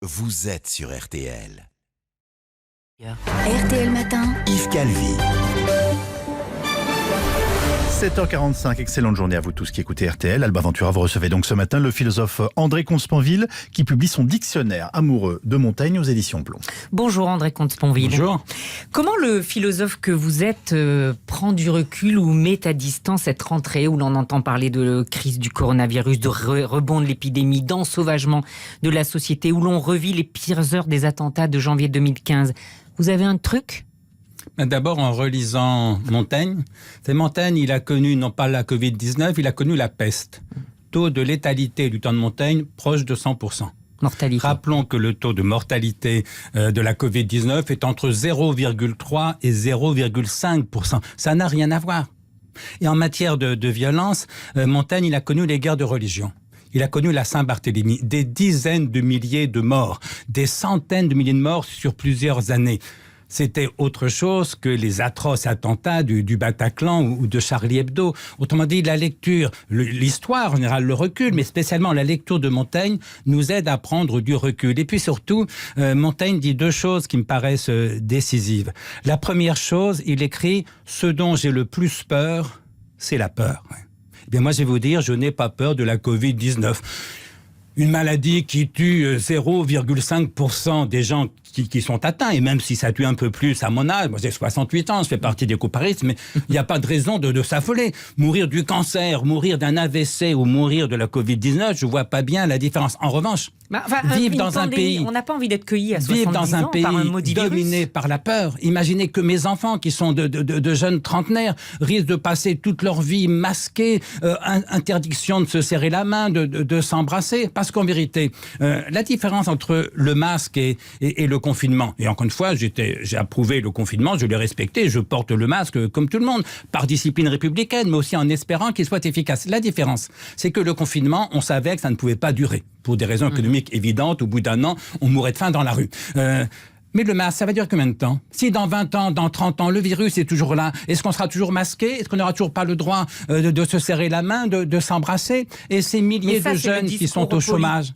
vous êtes sur RTL. RTL Matin, Yves Calvi. 7h45, excellente journée à vous tous qui écoutez RTL. Alba Ventura, vous recevez donc ce matin le philosophe André Comte-Sponville qui publie son dictionnaire amoureux de Montaigne aux éditions Plomb. Bonjour André Comte-Sponville. Bonjour. Comment le philosophe que vous êtes prend du recul ou met à distance cette rentrée où l'on entend parler de crise du coronavirus, de rebond de l'épidémie, d'ensauvagement de la société, où l'on revit les pires heures des attentats de janvier 2015 ? Vous avez un truc ? D'abord, en relisant Montaigne, Montaigne, il a connu non pas la Covid-19, il a connu la peste. Taux de létalité du temps de Montaigne proche de 100%. Mortalité. Rappelons que le taux de mortalité de la Covid-19 est entre 0,3 et 0,5%. Ça n'a rien à voir. Et en matière de violence, Montaigne, il a connu les guerres de religion. Il a connu la Saint-Barthélemy, des dizaines de milliers de morts, des centaines de milliers de morts sur plusieurs années. C'était autre chose que les atroces attentats du Bataclan ou de Charlie Hebdo. Autrement dit, la lecture, l'histoire en général, le recul, mais spécialement la lecture de Montaigne nous aide à prendre du recul. Et puis surtout, Montaigne dit deux choses qui me paraissent décisives. La première chose, il écrit « Ce dont j'ai le plus peur, c'est la peur ». Eh bien, moi, je vais vous dire, je n'ai pas peur de la Covid-19. Une maladie qui tue 0,5% des gens qui sont atteints, et même si ça tue un peu plus à mon âge, moi j'ai 68 ans, je fais partie des couparistes, mais il n'y a pas de raison de s'affoler. Mourir du cancer, mourir d'un AVC ou mourir de la Covid-19, je ne vois pas bien la différence. En revanche, vivre dans un pays... On n'a pas envie d'être cueilli à 70 vivre dans un ans pays par un maudit dominé virus. par la peur. Imaginez que mes enfants, qui sont de jeunes trentenaires, risquent de passer toute leur vie masqués, interdiction de se serrer la main, de s'embrasser. Parce qu'en vérité, la différence entre le masque et le confinement, et encore une fois, j'ai approuvé le confinement, je l'ai respecté, je porte le masque comme tout le monde, par discipline républicaine, mais aussi en espérant qu'il soit efficace. La différence, c'est que le confinement, on savait que ça ne pouvait pas durer. Pour des raisons économiques évidentes, au bout d'un an, on mourrait de faim dans la rue. Mais le masque, ça va durer combien de temps ? Si dans 20 ans, dans 30 ans, le virus est toujours là, est-ce qu'on sera toujours masqué ? Est-ce qu'on n'aura toujours pas le droit de se serrer la main, de s'embrasser ? Et ces milliers de jeunes qui sont au chômage.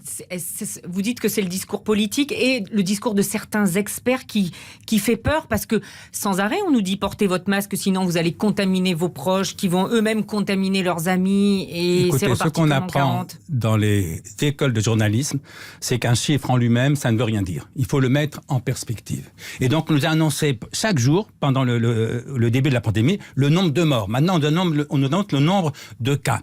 Vous dites que c'est le discours politique et le discours de certains experts qui fait peur, parce que sans arrêt, on nous dit portez votre masque, sinon vous allez contaminer vos proches, qui vont eux-mêmes contaminer leurs amis. Et écoutez, c'est reparti ce qu'on comme en apprend 40. dans les écoles de journalisme, c'est qu'un chiffre en lui-même, ça ne veut rien dire. Il faut le mettre en perspective. Et donc, on nous a annoncé chaque jour, pendant le début de la pandémie, le nombre de morts. Maintenant, on nous donne le nombre de cas.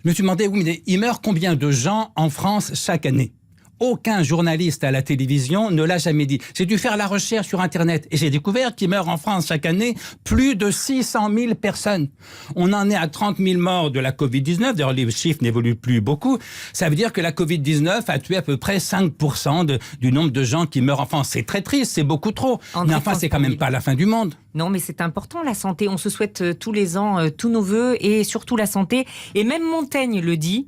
Je me suis demandé, oui, mais il meurt combien de gens en France chaque année ? Aucun journaliste à la télévision ne l'a jamais dit. J'ai dû faire la recherche sur Internet et j'ai découvert qu'il meurt en France chaque année plus de 600 000 personnes. On en est à 30 000 morts de la Covid-19. D'ailleurs, les chiffres n'évoluent plus beaucoup. Ça veut dire que la Covid-19 a tué à peu près 5% du nombre de gens qui meurent en France. C'est très triste, c'est beaucoup trop. André Mais enfin, c'est quand même pas la fin du monde. Non, mais c'est important, la santé. On se souhaite tous les ans tous nos vœux et surtout la santé. Et même Montaigne le dit.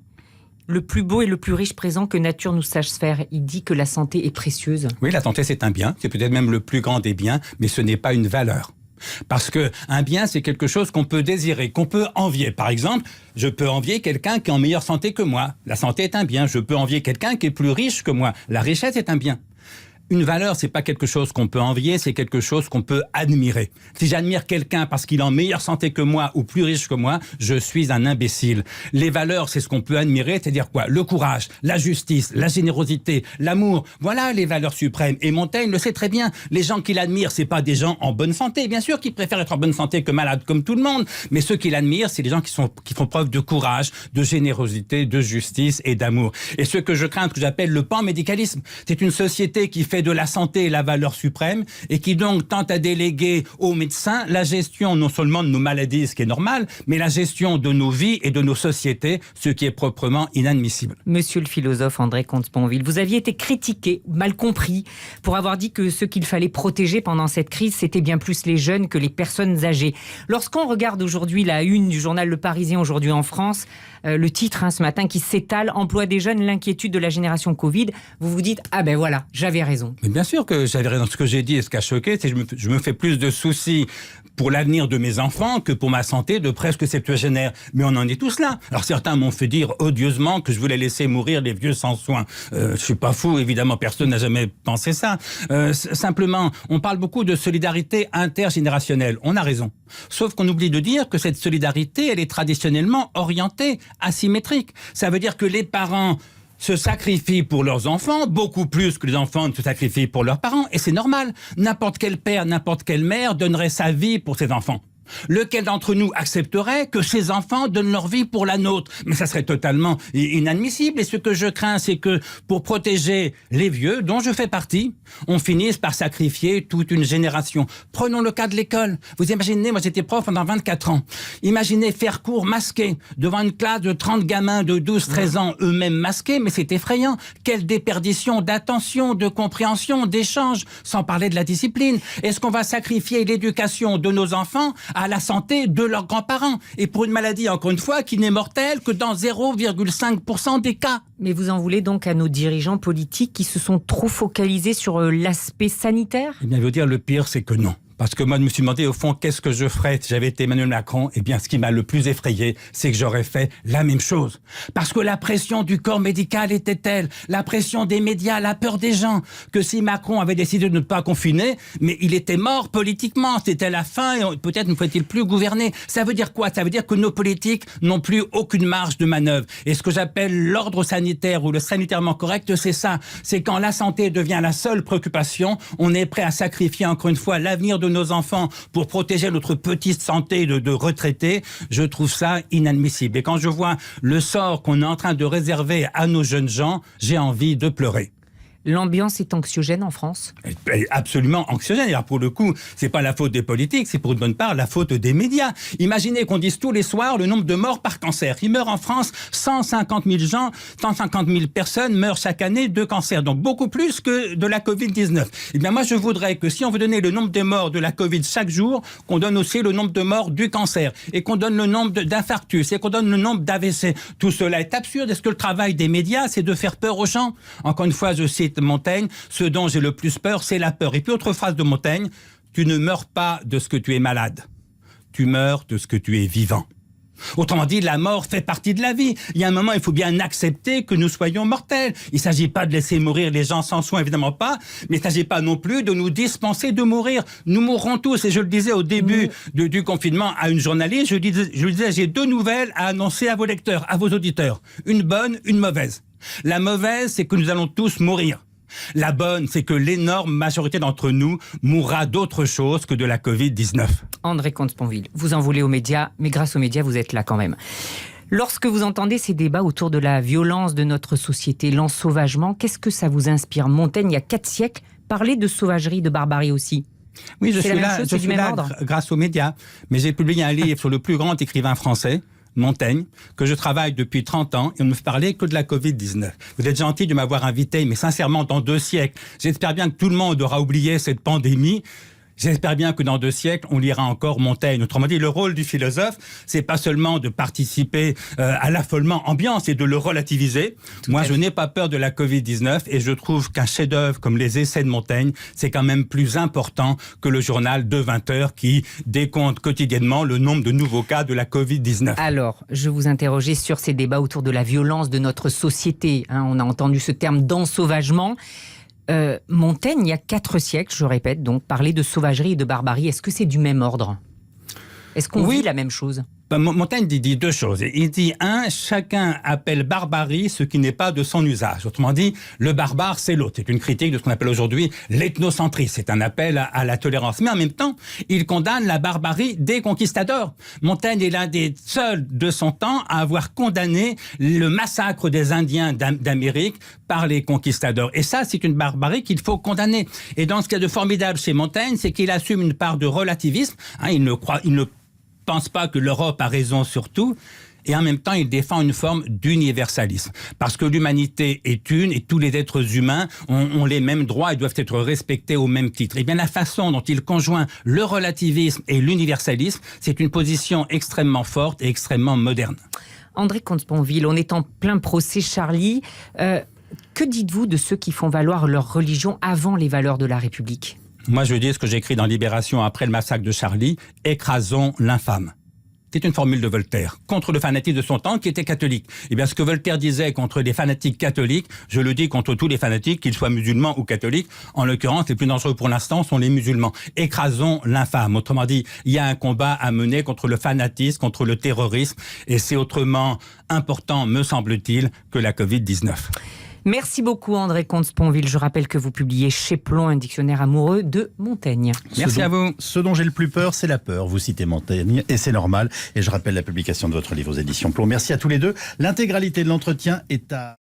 Le plus beau et le plus riche présent que nature nous sache faire. Il dit que la santé est précieuse. Oui, la santé, c'est un bien. C'est peut-être même le plus grand des biens, mais ce n'est pas une valeur. Parce qu'un bien, c'est quelque chose qu'on peut désirer, qu'on peut envier. Par exemple, je peux envier quelqu'un qui est en meilleure santé que moi. La santé est un bien. Je peux envier quelqu'un qui est plus riche que moi. La richesse est un bien. Une valeur, c'est pas quelque chose qu'on peut envier, c'est quelque chose qu'on peut admirer. Si j'admire quelqu'un parce qu'il est en meilleure santé que moi ou plus riche que moi, je suis un imbécile. Les valeurs, c'est ce qu'on peut admirer, c'est-à-dire quoi ? Le courage, la justice, la générosité, l'amour. Voilà les valeurs suprêmes. Et Montaigne le sait très bien. Les gens qu'il admire, c'est pas des gens en bonne santé. Bien sûr qu'ils préfèrent être en bonne santé que malades, comme tout le monde. Mais ceux qu'il admire, c'est les gens qui font preuve de courage, de générosité, de justice et d'amour. Et ce que je crains, ce que j'appelle le panmédicalisme, c'est une société qui fait de la santé la valeur suprême et qui donc tente à déléguer aux médecins la gestion non seulement de nos maladies, ce qui est normal, mais la gestion de nos vies et de nos sociétés, ce qui est proprement inadmissible. Monsieur le philosophe André Comte-Sponville, vous aviez été critiqué, mal compris, pour avoir dit que ce qu'il fallait protéger pendant cette crise, c'était bien plus les jeunes que les personnes âgées. Lorsqu'on regarde aujourd'hui la une du journal Le Parisien aujourd'hui en France, le titre ce matin qui s'étale, emploi des jeunes, l'inquiétude de la génération Covid, vous vous dites, ah ben voilà, j'avais raison. raison. Mais bien sûr que j'avais raison. Ce que j'ai dit et ce qui a choqué, c'est que je me fais plus de soucis pour l'avenir de mes enfants que pour ma santé de presque septuagénaire. Mais on en est tous là. Alors certains m'ont fait dire odieusement que je voulais laisser mourir les vieux sans soins. Je suis pas fou, évidemment, personne n'a jamais pensé ça. Simplement, on parle beaucoup de solidarité intergénérationnelle. On a raison. Sauf qu'on oublie de dire que cette solidarité, elle est traditionnellement orientée, asymétrique. Ça veut dire que les parents se sacrifient pour leurs enfants, beaucoup plus que les enfants ne se sacrifient pour leurs parents, et c'est normal. N'importe quel père, n'importe quelle mère donnerait sa vie pour ses enfants. Lequel d'entre nous accepterait que ses enfants donnent leur vie pour la nôtre? Mais ça serait totalement inadmissible. Et ce que je crains, c'est que pour protéger les vieux, dont je fais partie, on finisse par sacrifier toute une génération. Prenons le cas de l'école. Vous imaginez, moi j'étais prof pendant 24 ans. Imaginez faire cours masqué devant une classe de 30 gamins de 12-13 ans, eux-mêmes masqués, mais c'est effrayant. Quelle déperdition d'attention, de compréhension, d'échange, sans parler de la discipline. Est-ce qu'on va sacrifier l'éducation de nos enfants à la santé de leurs grands-parents, et pour une maladie, encore une fois, qui n'est mortelle que dans 0,5% des cas? Mais vous en voulez donc à nos dirigeants politiques qui se sont trop focalisés sur l'aspect sanitaire? Eh bien, je veux dire, le pire, c'est que non. Parce que moi, je me suis demandé, au fond, qu'est-ce que je ferais si j'avais été Emmanuel Macron? Eh bien, ce qui m'a le plus effrayé, c'est que j'aurais fait la même chose. Parce que la pression du corps médical était telle, la pression des médias, la peur des gens, que si Macron avait décidé de ne pas confiner, mais il était mort politiquement, c'était la fin, et peut-être ne faut-il plus gouverner. Ça veut dire quoi? Ça veut dire que nos politiques n'ont plus aucune marge de manœuvre. Et ce que j'appelle l'ordre sanitaire ou le sanitairement correct, c'est ça. C'est quand la santé devient la seule préoccupation, on est prêt à sacrifier encore une fois l'avenir de nos enfants pour protéger notre petite santé de retraités. Je trouve ça inadmissible. Et quand je vois le sort qu'on est en train de réserver à nos jeunes gens, j'ai envie de pleurer. L'ambiance est anxiogène en France? Absolument anxiogène. Alors pour le coup, c'est pas la faute des politiques, c'est pour une bonne part la faute des médias. Imaginez qu'on dise tous les soirs le nombre de morts par cancer. Il meurt en France 150 000 gens, 150 000 personnes meurent chaque année de cancer. Donc beaucoup plus que de la Covid-19. Eh bien moi je voudrais que si on veut donner le nombre de morts de la Covid chaque jour, qu'on donne aussi le nombre de morts du cancer. Et qu'on donne le nombre d'infarctus. Et qu'on donne le nombre d'AVC. Tout cela est absurde. Est-ce que le travail des médias, c'est de faire peur aux gens? Encore une fois, je cite Montaigne, ce dont j'ai le plus peur, c'est la peur. Et puis autre phrase de Montaigne, tu ne meurs pas de ce que tu es malade, tu meurs de ce que tu es vivant. Autrement dit, la mort fait partie de la vie. Il y a un moment, il faut bien accepter que nous soyons mortels. Il ne s'agit pas de laisser mourir les gens sans soin, évidemment pas, mais il ne s'agit pas non plus de nous dispenser de mourir. Nous mourrons tous, et je le disais au début du confinement à une journaliste, je lui disais, j'ai 2 nouvelles à annoncer à vos lecteurs, à vos auditeurs. Une bonne, une mauvaise. La mauvaise, c'est que nous allons tous mourir. La bonne, c'est que l'énorme majorité d'entre nous mourra d'autre chose que de la Covid-19. André Comte-Sponville, vous en voulez aux médias, mais grâce aux médias, vous êtes là quand même. Lorsque vous entendez ces débats autour de la violence de notre société, l'ensauvagement, qu'est-ce que ça vous inspire? Montaigne, il y a 4 siècles, parlait de sauvagerie, de barbarie aussi. Oui, je suis là grâce aux médias. Mais j'ai publié un livre sur le plus grand écrivain français, Montaigne, que je travaille depuis 30 ans, et on ne me parlait que de la Covid-19. Vous êtes gentil de m'avoir invité, mais sincèrement, dans 2 siècles, j'espère bien que tout le monde aura oublié cette pandémie. J'espère bien que dans 2 siècles, on lira encore Montaigne. Autrement dit, le rôle du philosophe, c'est pas seulement de participer à l'affolement ambiant, c'est de le relativiser. Moi, je n'ai pas peur de la Covid-19 et je trouve qu'un chef-d'œuvre comme les Essais de Montaigne, c'est quand même plus important que le journal de 20 heures qui décompte quotidiennement le nombre de nouveaux cas de la Covid-19. Alors, je vous interrogeais sur ces débats autour de la violence de notre société. On a entendu ce terme d'ensauvagement. Montaigne, il y a 4 siècles, je répète, donc, parlait de sauvagerie et de barbarie. Est-ce que c'est du même ordre? Est-ce qu'on vit la même chose? Montaigne dit 2 choses. Il dit, 1, chacun appelle barbarie ce qui n'est pas de son usage. Autrement dit, le barbare, c'est l'autre. C'est une critique de ce qu'on appelle aujourd'hui l'ethnocentrisme. C'est un appel à la tolérance. Mais en même temps, il condamne la barbarie des conquistadors. Montaigne est l'un des seuls de son temps à avoir condamné le massacre des Indiens d'Amérique par les conquistadors. Et ça, c'est une barbarie qu'il faut condamner. Et dans ce qu'il y a de formidable chez Montaigne, c'est qu'il assume une part de relativisme. Il ne pense pas que l'Europe a raison sur tout, et en même temps il défend une forme d'universalisme, parce que l'humanité est une et tous les êtres humains ont les mêmes droits et doivent être respectés au même titre. Et bien la façon dont il conjoint le relativisme et l'universalisme, c'est une position extrêmement forte et extrêmement moderne. André Comte-Sponville, on est en plein procès Charlie. Que dites-vous de ceux qui font valoir leur religion avant les valeurs de la République ? Moi, je dis ce que j'ai écrit dans Libération après le massacre de Charlie, « Écrasons l'infâme ». C'est une formule de Voltaire, contre le fanatisme de son temps qui était catholique. Eh bien, ce que Voltaire disait contre les fanatiques catholiques, je le dis contre tous les fanatiques, qu'ils soient musulmans ou catholiques. En l'occurrence, les plus dangereux pour l'instant sont les musulmans. Écrasons l'infâme. Autrement dit, il y a un combat à mener contre le fanatisme, contre le terrorisme, et c'est autrement important, me semble-t-il, que la Covid-19. Merci beaucoup André Comte-Sponville. Je rappelle que vous publiez chez Plon un dictionnaire amoureux de Montaigne. Merci à vous. Ce dont j'ai le plus peur, c'est la peur. Vous citez Montaigne et c'est normal. Et je rappelle la publication de votre livre aux éditions Plon. Merci à tous les deux. L'intégralité de l'entretien est à...